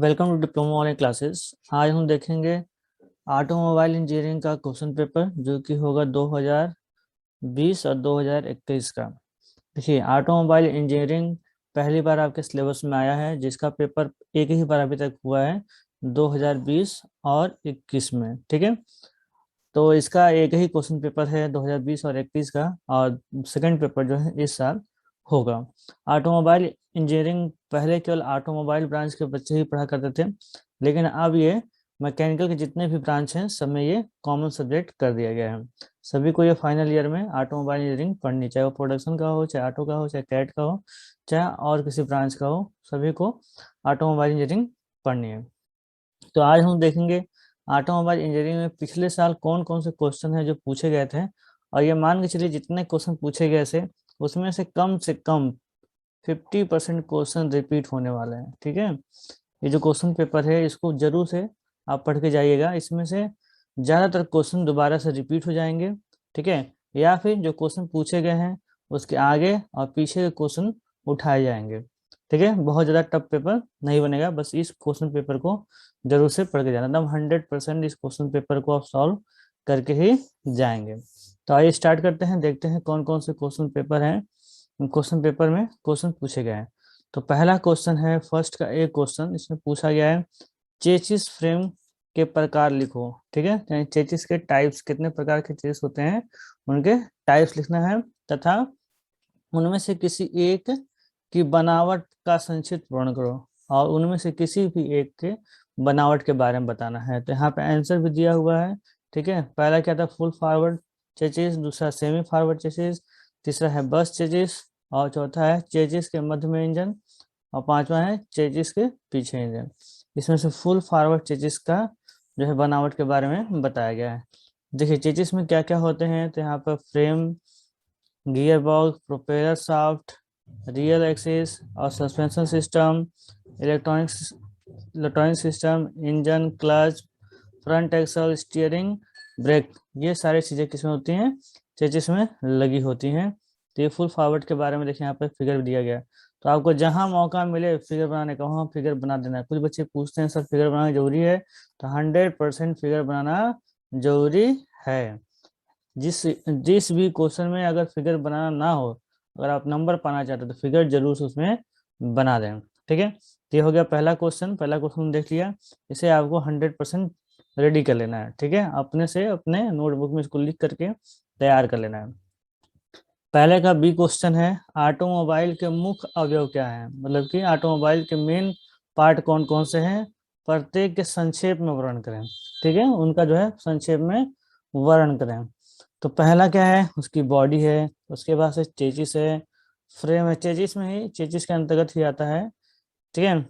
Welcome to diploma online classes. आज हम देखेंगे ऑटोमोबाइल इंजीनियरिंग का क्वेश्चन पेपर जो कि होगा 2020 और 2021 का। देखिए, ऑटोमोबाइल इंजीनियरिंग पहली बार आपके सिलेबस में आया है, जिसका पेपर एक ही बार अभी तक हुआ है 2020 और 21 में। ठीक है, तो इसका एक ही क्वेश्चन पेपर है 2020 और 21 का, और सेकंड पेपर जो है इस साल होगा। ऑटोमोबाइल इंजीनियरिंग पहले केवल ऑटोमोबाइल ब्रांच के बच्चे ही पढ़ा करते थे, लेकिन अब ये मैकेनिकल के जितने भी ब्रांच हैं सब में ये कॉमन सब्जेक्ट कर दिया गया है। सभी को ये फाइनल ईयर में ऑटोमोबाइल इंजीनियरिंग पढ़नी, चाहे वो प्रोडक्शन का हो, चाहे ऑटो का हो, चाहे कैट का हो, चाहे और किसी ब्रांच का हो, सभी को ऑटोमोबाइल इंजीनियरिंग पढ़नी है। तो आज हम देखेंगे ऑटोमोबाइल इंजीनियरिंग में पिछले साल कौन कौन से क्वेश्चन है जो पूछे गए थे, और ये मान के चलिए जितने क्वेश्चन पूछे गए थे उसमें से कम 50% क्वेश्चन रिपीट होने वाले हैं। ठीक है, ये जो क्वेश्चन पेपर है इसको जरूर से आप पढ़ के जाइएगा। इसमें से ज़्यादातर क्वेश्चन दोबारा से रिपीट हो जाएंगे, ठीक है, या फिर जो क्वेश्चन पूछे गए हैं उसके आगे और पीछे के क्वेश्चन उठाए जाएंगे। ठीक है, बहुत ज़्यादा टफ पेपर नहीं बनेगा, बस इस क्वेश्चन पेपर को जरूर से पढ़ के जाना, एकदम 100% इस क्वेश्चन पेपर को आप सॉल्व करके ही जाएंगे। तो आइए स्टार्ट करते हैं, देखते हैं कौन कौन से क्वेश्चन पेपर हैं, क्वेश्चन पेपर में क्वेश्चन पूछे गए हैं। तो पहला क्वेश्चन है, फर्स्ट का एक क्वेश्चन इसमें पूछा गया है, चेचिस फ्रेम के प्रकार लिखो। ठीक है, यानी चेचिस के टाइप्स, कितने प्रकार के चेचिस होते हैं उनके टाइप्स लिखना है, तथा उनमें से किसी एक की बनावट का संक्षिप्त वर्णन करो, और उनमें से किसी भी एक के बनावट के बारे में बताना है। तो यहाँ पे आंसर भी दिया हुआ है। ठीक है, पहला क्या था, फुल फॉरवर्ड चेचिस, दूसरा सेमी फॉरवर्ड चेचिस, तीसरा है बस चेचिस, और चौथा है चेचिस के मध्य में इंजन, और पांचवा है चेचिस के पीछे इंजन। इसमें से फुल फॉरवर्ड चेचिस का जो है बनावट के बारे में बताया गया है। देखिए चेचिस में क्या क्या होते हैं, तो यहाँ पर frame, gear box, propeller shaft, rear axle और suspension system, electronics electronic system, engine, clutch, front axle, steering, brake, ये सारी चीज़ें किसमें होती हैं, चेचिस में लगी होती हैं। तो ये फुल फॉरवर्ड के बारे में देखिए यहाँ पर फिगर भी दिया गया है। तो आपको जहां मौका मिले फिगर बनाने का वहां फिगर बना देना है। कुछ बच्चे पूछते हैं सर फिगर बनाना जरूरी है, तो 100% फिगर बनाना जरूरी है। जिस जिस भी क्वेश्चन में अगर फिगर बनाना ना हो, अगर आप नंबर पाना चाहते हो तो फिगर जरूर से उसमें बना दें। ठीक है, तो ये हो गया पहला क्वेश्चन। पहला क्वेश्चन देख लिया, इसे आपको 100% रेडी कर लेना है। ठीक है, अपने से अपने नोटबुक में इसको लिख करके तैयार कर लेना है। पहले का बी क्वेश्चन है, ऑटोमोबाइल के मुख्य अवयव क्या है, मतलब कि ऑटोमोबाइल के मेन पार्ट कौन कौन से हैं, प्रत्येक के संक्षेप में वर्णन करें। ठीक है, उनका जो है संक्षेप में वर्णन करें। तो पहला क्या है, उसकी बॉडी है, उसके बाद से चेचिस है, फ्रेम है, चेचिस में ही, चेचिस के अंतर्गत ही आता है। ठीक है,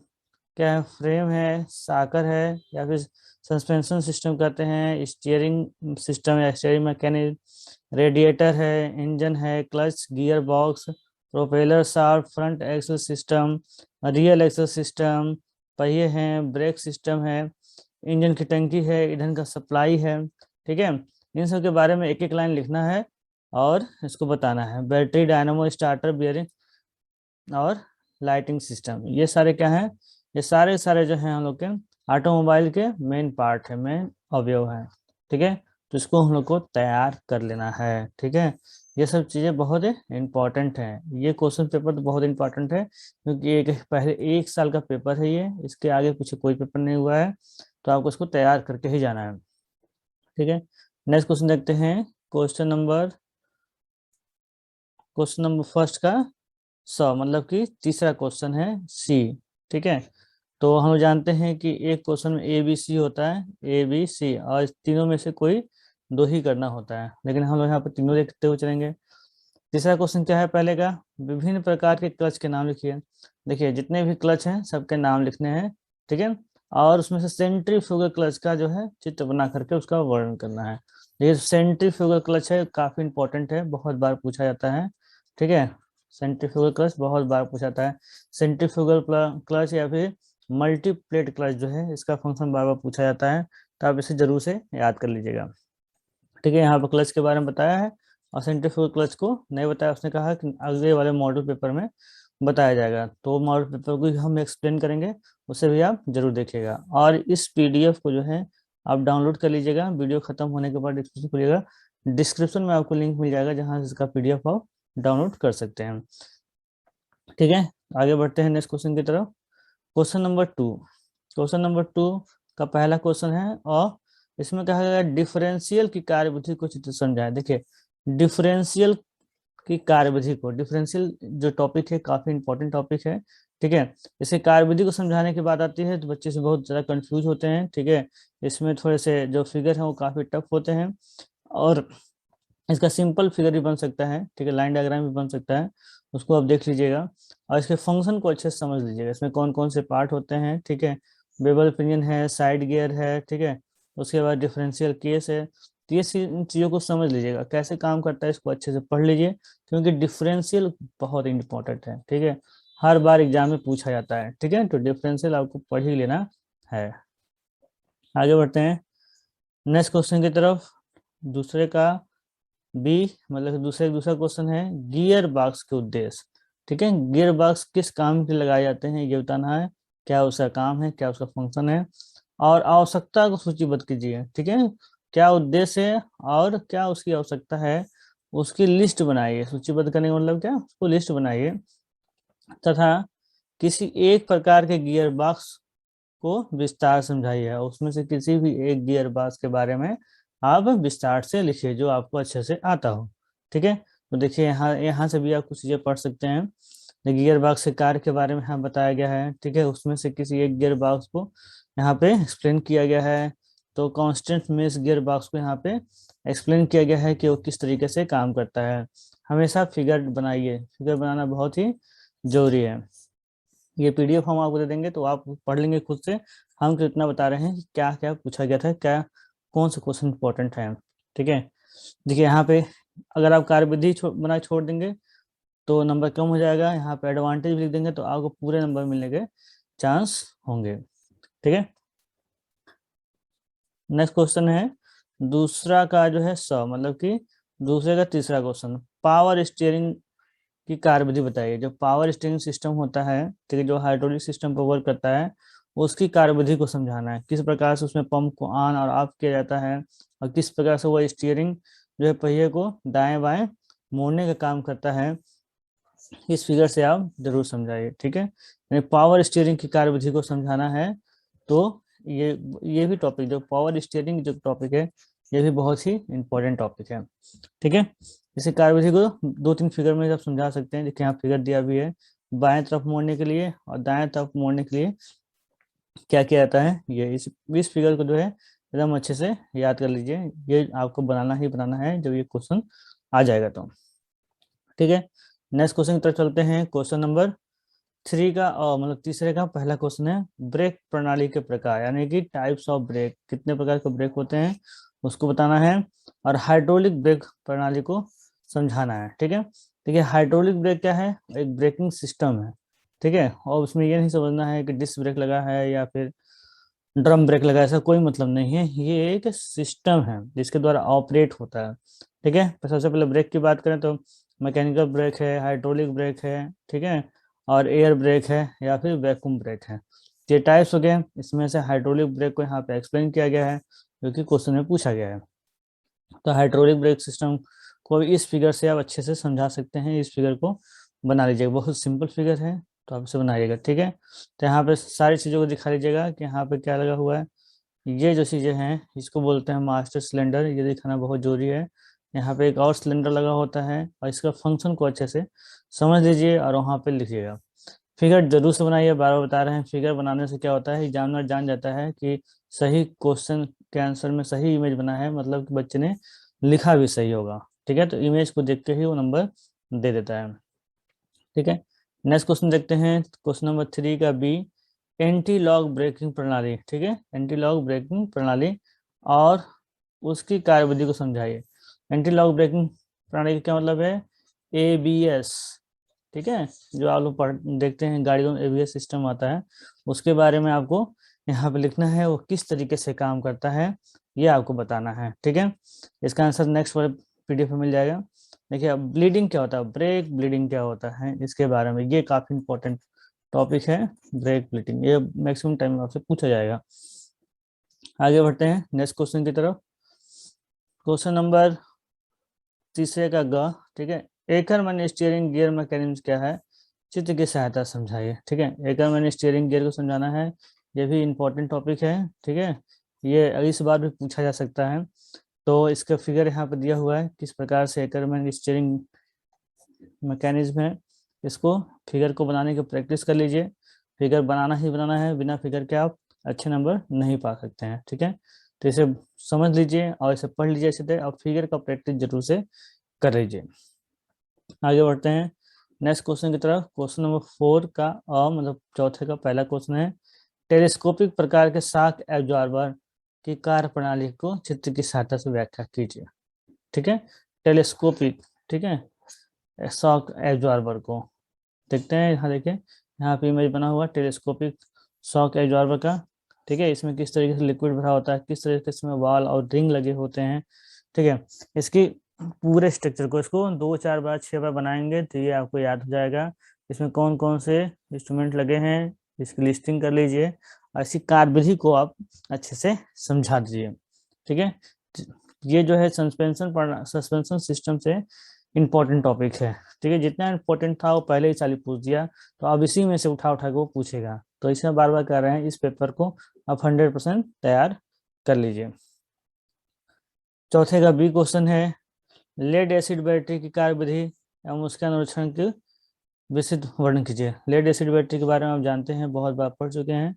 क्या है, फ्रेम है, साकर है, या फिर सस्पेंशन सिस्टम कहते हैं, स्टीयरिंग सिस्टम या स्टीयरिंग मैकेनिज्म, रेडिएटर है, इंजन है, clutch, gear box, propeller shaft, front axle system, real axle system, पहिए हैं, ब्रेक सिस्टम है, इंजन की टंकी है, ईंधन का सप्लाई है। ठीक है, इन सब के बारे में एक एक लाइन लिखना है और इसको बताना है। बैटरी, डायनामो, स्टार्टर, बियरिंग और लाइटिंग सिस्टम, ये सारे क्या हैं, ये सारे सारे जो हैं हम लोग के ऑटोमोबाइल के मेन पार्ट है, मेन अवयव है। ठीक है, तो इसको हम लोग को तैयार कर लेना है। ठीक है, ये सब चीज़ें बहुत इंपॉर्टेंट हैं। ये क्वेश्चन पेपर तो बहुत इंपॉर्टेंट है, क्योंकि एक पहले एक साल का पेपर है ये, इसके आगे पीछे कोई पेपर नहीं हुआ है, तो आपको इसको तैयार करके ही जाना है। ठीक है, नेक्स्ट क्वेश्चन देखते हैं। क्वेश्चन नंबर फर्स्ट का 100, मतलब कि तीसरा क्वेश्चन है सी। ठीक है, तो हम जानते हैं कि एक क्वेश्चन में ए बी सी होता है, ए बी सी, और इस तीनों में से कोई दो ही करना होता है, लेकिन हम लोग यहाँ पर तीनों देखते हुए चलेंगे। तीसरा क्वेश्चन क्या है, पहले का, विभिन्न प्रकार के क्लच के नाम लिखिए। देखिए जितने भी क्लच हैं सबके नाम लिखने हैं। ठीक है, और उसमें से सेंट्रीफ्यूगल क्लच का जो है चित्र बना करके उसका वर्णन करना है। ये सेंट्रीफ्यूगल क्लच है, काफी इंपॉर्टेंट है, बहुत बार पूछा जाता है। ठीक है, सेंट्रीफ्यूगल क्लच बहुत बार पूछा जाता है। सेंट्रीफ्यूगल क्लच या फिर मल्टी प्लेट क्लच जो है, इसका फंक्शन बार बार पूछा जाता है, तो आप इसे जरूर से याद कर लीजिएगा। ठीक है, यहाँ पर क्लच के बारे में बताया है, और सेंट्रीफ्यूगल क्लच को नहीं बताया, उसने कहा कि अगले वाले मॉडल पेपर में बताया जाएगा। तो मॉडल पेपर को हम एक्सप्लेन करेंगे, उसे भी आप जरूर देखिएगा। और इस पीडीएफ को जो है आप डाउनलोड कर लीजिएगा, वीडियो खत्म होने के बाद डिस्क्रिप्शन खुलिएगा, डिस्क्रिप्शन में आपको लिंक मिल जाएगा जहाँ से इसका पीडीएफ आप डाउनलोड कर सकते हैं। ठीक है, आगे बढ़ते हैं नेक्स्ट क्वेश्चन की तरफ। क्वेश्चन नंबर 2 का पहला क्वेश्चन है, और इसमें कहा गया डिफरेंशियल की कार्यविधि को चित्र समझाएं। देखिए, डिफरेंशियल की कार्यविधि को, डिफरेंशियल जो टॉपिक है काफी इंपॉर्टेंट टॉपिक है। ठीक है, इसे कार्यविधि को समझाने की बात आती है तो बच्चे से बहुत ज्यादा कंफ्यूज होते हैं। ठीक है, इसमें थोड़े से जो फिगर है वो काफी टफ होते हैं, और इसका सिंपल फिगर भी बन सकता है। ठीक है, लाइन डायग्राम भी बन सकता है, उसको आप देख लीजिएगा और इसके फंक्शन को अच्छे से समझ लीजिएगा। इसमें कौन कौन से पार्ट होते हैं। ठीक है, बेवल पिनियन है, साइड गियर है। ठीक है, उसके बाद डिफरेंशियल केस है। तो ये इन चीज़ों को समझ लीजिएगा कैसे काम करता है, इसको अच्छे से पढ़ लीजिए, क्योंकि डिफरेंशियल बहुत इंपॉर्टेंट है। ठीक है, हर बार एग्जाम में पूछा जाता है। ठीक है, तो डिफरेंशियल आपको पढ़ ही लेना है। आगे बढ़ते हैं नेक्स्ट क्वेश्चन की तरफ। दूसरे का बी, मतलब दूसरा क्वेश्चन है गियर बॉक्स के उद्देश्य। ठीक है, गियर बॉक्स किस काम के लिए लगाए जाते हैं ये बताना है, क्या उसका काम है, क्या उसका फंक्शन है, और आवश्यकता को सूचीबद्ध कीजिए। ठीक है, क्या उद्देश्य है और क्या उसकी आवश्यकता है, उसकी लिस्ट बनाइए। सूचीबद्ध करने का मतलब क्या, उसको लिस्ट बनाइए, तथा किसी एक प्रकार के गियर बॉक्स को विस्तार समझाइए। उसमें से किसी भी एक गियर बॉक्स के बारे में आप विस्तार से लिखिए जो आपको अच्छे से आता हो। ठीक है, तो देखिए यहाँ यहाँ से भी आप कुछ चीजें पढ़ सकते हैं। गियर बॉक्स के कार्य के बारे में यहाँ बताया गया है। ठीक है, उसमें से किसी एक गियर बॉक्स को यहाँ पे एक्सप्लेन किया गया है। तो कांस्टेंट मेश गियर बॉक्स को यहाँ पे एक्सप्लेन किया गया है कि वो किस तरीके से काम करता है। हमेशा फिगर बनाइए, फिगर बनाना बहुत ही जरूरी है। ये पीडीएफ हम आपको दे देंगे तो आप पढ़ लेंगे खुद से। हम तो इतना बता रहे हैं कि क्या क्या पूछा गया था, क्या कौन सा क्वेश्चन इंपॉर्टेंट है। ठीक है, देखिए यहाँ पे अगर आप कार्यविधि बना छोड़ देंगे तो नंबर कम हो जाएगा। यहाँ पे एडवांटेज भी लिख देंगे तो आपको पूरे नंबर मिलने के चांस होंगे। ठीक है, नेक्स्ट क्वेश्चन है दूसरा का जो है मतलब कि दूसरे का तीसरा क्वेश्चन, पावर स्टीयरिंग की कार्यविधि बताइए। जो पावर स्टीयरिंग सिस्टम होता है, ठीक है, जो हाइड्रोलिक सिस्टम पर वर्क करता है, उसकी कार्यविधि को समझाना है। किस प्रकार से उसमें पंप को ऑन और ऑफ किया जाता है, और किस प्रकार से वह स्टीयरिंग जो है पहिए को दाएं बाएं मोड़ने का काम करता है, इस फिगर से आप जरूर समझाइए। ठीक है, यानी पावर स्टीयरिंग की कार्यविधि को समझाना है। तो ये ये भी टॉपिक, जो पावर स्टीयरिंग जो टॉपिक है, ये भी बहुत ही इंपॉर्टेंट टॉपिक है। ठीक है, इसी कार्यविधि को 2-3 फिगर में आप समझा सकते हैं। देखिए यहाँ फिगर दिया भी है, बाएं तरफ मोड़ने के लिए और दाएं तरफ मोड़ने के लिए क्या किया जाता है। ये इस फिगर को जो है एकदम अच्छे से याद कर लीजिए, ये आपको बनाना ही बनाना है जब ये क्वेश्चन आ जाएगा तो। ठीक है, नेक्स्ट क्वेश्चन की तरफ चलते हैं। क्वेश्चन नंबर 3 का, मतलब तीसरे का पहला क्वेश्चन है ब्रेक प्रणाली के प्रकार, यानी कि टाइप्स ऑफ ब्रेक, कितने प्रकार के ब्रेक होते हैं उसको बताना है, और हाइड्रोलिक ब्रेक प्रणाली को समझाना है। ठीक है, देखिए हाइड्रोलिक ब्रेक क्या है, एक ब्रेकिंग सिस्टम है। ठीक है, और उसमें ये नहीं समझना है कि डिस्क ब्रेक लगा है या फिर ड्रम ब्रेक लगा है, ऐसा कोई मतलब नहीं है। ये एक सिस्टम है जिसके द्वारा ऑपरेट होता है। ठीक है, तो सबसे पहले ब्रेक की बात करें तो मैकेनिकल ब्रेक है, हाइड्रोलिक ब्रेक है, ठीक है, और एयर ब्रेक है या फिर वैक्यूम ब्रेक है। ये टाइप्स हो गए। इसमें से हाइड्रोलिक ब्रेक को यहाँ पे एक्सप्लेन किया गया है जो कि क्वेश्चन में पूछा गया है। तो हाइड्रोलिक ब्रेक सिस्टम को इस फिगर से आप अच्छे से समझा सकते हैं। इस फिगर को बना लीजिएगा, बहुत सिंपल फिगर है, तो आप इसे बनाइएगा। ठीक है, तो यहाँ पे सारी चीज़ों को दिखा लीजिएगा कि यहाँ पे क्या लगा हुआ है। ये जो चीज़ें हैं इसको बोलते हैं मास्टर सिलेंडर, ये दिखाना बहुत जरूरी है। यहाँ पे एक और सिलेंडर लगा होता है, और इसका फंक्शन को अच्छे से समझ लीजिए और वहाँ पे लिखिएगा। फिगर जरूर से बनाइए, बार बार बता रहे हैं। फिगर बनाने से क्या होता है, एग्जामिनर जान जाता है कि सही क्वेश्चन के आंसर में सही इमेज बना है, मतलब कि बच्चे ने लिखा भी सही होगा। ठीक है, तो इमेज को देख के ही वो नंबर दे देता है। ठीक है, नेक्स्ट क्वेश्चन देखते हैं। क्वेश्चन नंबर 3 का बी, एंटी लॉक ब्रेकिंग प्रणाली। ठीक है, एंटी लॉक ब्रेकिंग प्रणाली और उसकी कार्यविधि को समझाइए। एंटी लॉक ब्रेकिंग प्रणाली का क्या मतलब है, एबीएस। ठीक है, जो आप लोग पढ़ देखते हैं गाड़ियों में एबीएस सिस्टम आता है, उसके बारे में आपको यहाँ पे लिखना है, वो किस तरीके से काम करता है ये आपको बताना है। ठीक है, इसका आंसर नेक्स्ट वाले पीडीएफ में मिल जाएगा। देखिए अब ब्लीडिंग क्या होता है, ब्रेक ब्लीडिंग क्या होता है, इसके बारे में ये काफी इंपॉर्टेंट टॉपिक है। ब्रेक ब्लीडिंग ये मैक्सिमम टाइम में आपसे पूछा जाएगा। आगे बढ़ते हैं नेक्स्ट क्वेश्चन की तरफ। क्वेश्चन नंबर तीसरे का ग, ठीक है। एकरमैन स्टीयरिंग गियर मैकेनिज्म क्या है, चित्र की सहायता से समझाइए। ठीक है, एकरमैन स्टीयरिंग गियर को समझाना है, ये भी इंपॉर्टेंट टॉपिक है। ठीक है, ये इस बार भी पूछा जा सकता है। तो इसका फिगर यहाँ पर दिया हुआ है, किस प्रकार से एकरमैन स्टीयरिंग मैकेनिज्म है। इसको फिगर को बनाने की प्रैक्टिस कर लीजिए। फिगर बनाना ही बनाना है, बिना फिगर के आप अच्छे नंबर नहीं पा सकते हैं। ठीक है, तो इसे समझ लीजिए और इसे पढ़ लीजिए अच्छे से, और फिगर का प्रैक्टिस जरूर से कर लीजिए। आगे बढ़ते हैं नेक्स्ट क्वेश्चन की तरफ। क्वेश्चन नंबर 4 का मतलब चौथे का पहला क्वेश्चन है, टेलीस्कोपिक प्रकार के शॉक एब्जॉर्बर की कार्य प्रणाली को चित्र की सहायता से व्याख्या कीजिए। ठीक है, टेलीस्कोपिक, ठीक है, शॉक एब्जॉर्बर को देखते हैं। यहाँ देखिए, यहाँ पे इमेज बना हुआ टेलीस्कोपिक शॉक एब्जॉर्बर का। ठीक है, इसमें किस तरीके से लिक्विड भरा होता है, किस तरीके से इसमें वाल और रिंग लगे होते हैं। ठीक है, इसकी पूरे स्ट्रक्चर को इसको 2 4 बार 6 बार बनाएंगे तो ये आपको याद हो जाएगा। इसमें कौन कौन से इंस्ट्रूमेंट लगे हैं इसकी लिस्टिंग कर लीजिए, और इसी कार्यविधि को आप अच्छे से समझा दीजिए। ठीक है, ये जो है सस्पेंशन सिस्टम से इम्पोर्टेंट टॉपिक है। ठीक है, जितना इम्पोर्टेंट था वो पहले ही साली पूछ दिया, तो अब इसी में से उठा उठा के वो पूछेगा। तो इसमें बार बार कह रहे हैं, इस पेपर को आप 100% तैयार कर लीजिए। चौथे का बी क्वेश्चन है, लेड एसिड बैटरी की कार्यविधि एवं उसके अनुरक्षण की विस्तृत वर्णन कीजिए। लेड एसिड बैटरी के बारे में आप जानते हैं, बहुत बार पढ़ चुके हैं।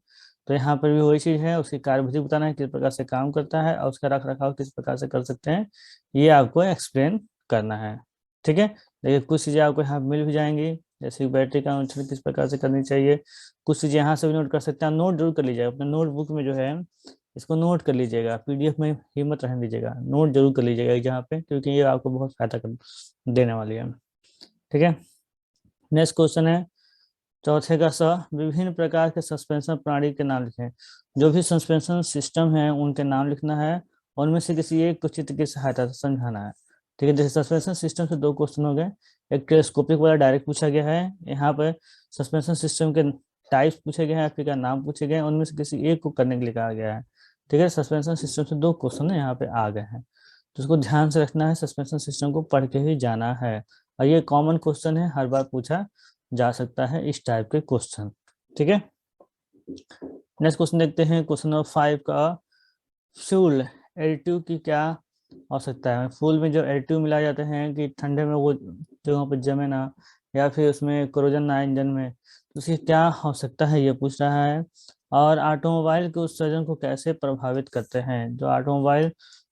तो यहाँ पर भी वही चीज़ है, उसकी कार्यविधि बताना है, किस प्रकार से काम करता है, और उसका रख रखाव किस प्रकार से कर सकते हैं, ये आपको एक्सप्लेन करना है। ठीक है, देखिए कुछ चीज़ें आपको यहाँ मिल भी जाएंगी, जैसे बैटरी का अनुरक्षण किस प्रकार से करनी चाहिए। कुछ चीज़ें यहाँ से भी नोट कर सकते हैं, नोट जरूर कर लीजिएगा अपने नोटबुक में जो है, इसको नोट कर लीजिएगा, पीडीएफ में हिम्मत रहने दीजिएगा, नोट जरूर कर लीजिएगा यहाँ पे, क्योंकि ये आपको बहुत फायदा कर देने वाली है। ठीक है, नेक्स्ट क्वेश्चन है चौथे का विभिन्न प्रकार के सस्पेंशन प्रणाली के नाम लिखें। जो भी सस्पेंशन सिस्टम है उनके नाम लिखना है, और उनमें से किसी एक को चित्र की सहायता से समझाना है। ठीक है, जैसे सस्पेंशन सिस्टम से 2 क्वेश्चन हो गए, एक टेलीस्कोपिक वाला डायरेक्ट पूछा गया है, यहाँ पर सस्पेंशन सिस्टम के टाइप्स पूछे गए हैं, फिर का नाम पूछे गए हैं, उनमें से किसी एक को करने के लिए कहा गया है। ठीक है, सस्पेंशन सिस्टम से 2 क्वेश्चन यहाँ पे आ गए हैं, तो उसको ध्यान से रखना है, सस्पेंशन सिस्टम को पढ़ के ही जाना है, और ये कॉमन क्वेश्चन है, हर बार पूछा जा सकता है इस टाइप के क्वेश्चन। ठीक है, नेक्स्ट क्वेश्चन देखते हैं, क्वेश्चन नंबर 5 का, फ्यूल एडिटिव की क्या आवश्यकता है। फ्यूल में जो एडिटिव मिलाए जाते हैं कि ठंडे में वो जगहों पर जमे ना, या फिर उसमें कोरोजन ना इंजन में, तो उसकी क्या आवश्यकता है ये पूछ रहा है। और ऑटोमोबाइल के उत्सर्जन को कैसे प्रभावित करते हैं, जो ऑटोमोबाइल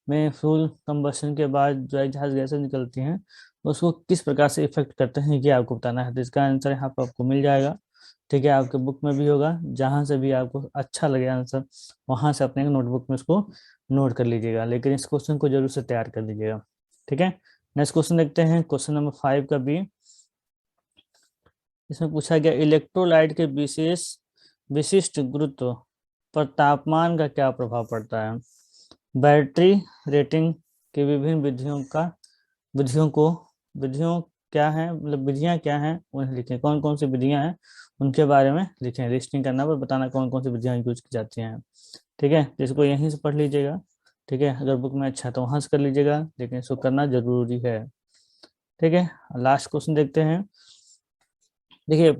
में फ्यूल कंबशन के बाद जो एग्जॉस्ट गैसें निकलती हैं उसको किस प्रकार से इफेक्ट करते हैं, ये आपको बताना है। तो इसका आंसर यहाँ पर आपको मिल जाएगा। ठीक है, आपके बुक में भी होगा, जहाँ से भी आपको अच्छा लगे आंसर वहां से अपने नोटबुक में इसको नोट कर लीजिएगा, लेकिन इस क्वेश्चन को जरूर से तैयार कर लीजिएगा। ठीक है, नेक्स्ट क्वेश्चन देखते हैं, क्वेश्चन नंबर 5 का बी। इसमें पूछा गया, इलेक्ट्रोलाइट के विशिष्ट गुरुत्व पर तापमान का क्या प्रभाव पड़ता है। बैटरी रेटिंग की विभिन्न विधियों क्या है, मतलब विधियां क्या हैं उन्हें लिखें, कौन कौन सी विधियां हैं उनके बारे में लिखें, लिस्टिंग करना पर बताना कौन कौन सी विधियां यूज की जाती हैं। ठीक है, तो इसको यहीं से पढ़ लीजिएगा। ठीक है, अगर बुक में अच्छा है तो वहां से कर लीजिएगा, लेकिन इसको करना जरूरी है। ठीक है, लास्ट क्वेश्चन देखते हैं। देखिए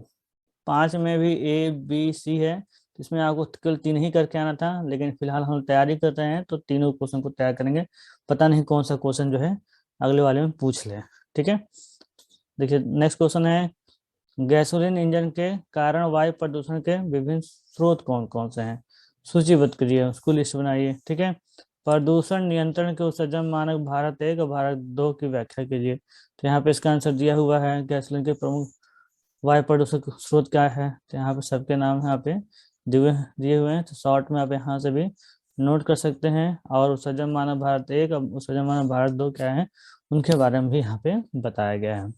5 में भी ए बी सी है, तो इसमें आपको केवल 3 ही करके आना था, लेकिन फिलहाल हम तैयारी कर रहे हैं तो तीनों क्वेश्चन को तैयार करेंगे। पता नहीं कौन सा क्वेश्चन जो है अगले वाले में पूछ ले। ठीक है, देखिए नेक्स्ट क्वेश्चन है, गैसोलीन इंजन के कारण वायु प्रदूषण के विभिन्न स्रोत कौन कौन से हैं, सूचीबद्ध करिए, उसको लिस्ट बनाइए। ठीक है, प्रदूषण नियंत्रण के उत्सर्जन मानक भारत 1 और भारत 2 की व्याख्या कीजिए। तो यहाँ पे इसका आंसर दिया हुआ है, गैसोलीन के प्रमुख वायु प्रदूषक स्रोत क्या है, तो यहाँ पे सबके नाम यहाँ पे दिए हुए हैं, तो शॉर्ट में आप यहाँ से भी नोट कर सकते हैं। और उत्सर्जन मानक भारत 1 और उत्सर्जन मानक भारत 2 क्या है, उनके बारे में भी यहाँ पे बताया गया है।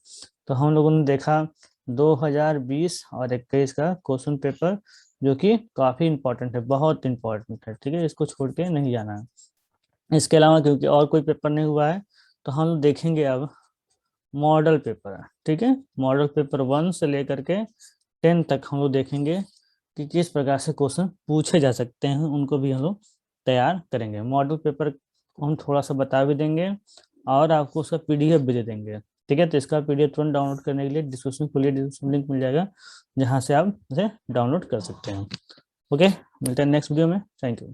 तो हम लोगों ने देखा 2020 और 21 का क्वेश्चन पेपर, जो कि काफी इंपॉर्टेंट है, बहुत इंपॉर्टेंट है। ठीक है, इसको छोड़ के नहीं जाना है। इसके अलावा क्योंकि और कोई पेपर नहीं हुआ है, तो हम लोग देखेंगे अब मॉडल पेपर है, ठीक है। मॉडल पेपर 1 से लेकर के 10 तक हम लोग देखेंगे कि किस प्रकार से क्वेश्चन पूछे जा सकते हैं, उनको भी हम लोग तैयार करेंगे। मॉडल पेपर हम थोड़ा सा बता भी देंगे और आपको उसका पीडीएफ भी दे देंगे, ठीक है। तो इसका पीडीएफ तुरंत डाउनलोड करने के लिए डिस्क्रिप्शन खोलिए, डिस्क्रिप्शन लिंक मिल जाएगा जहाँ से आप इसे डाउनलोड कर सकते हैं। ओके, मिलते हैं नेक्स्ट वीडियो में। Thank you.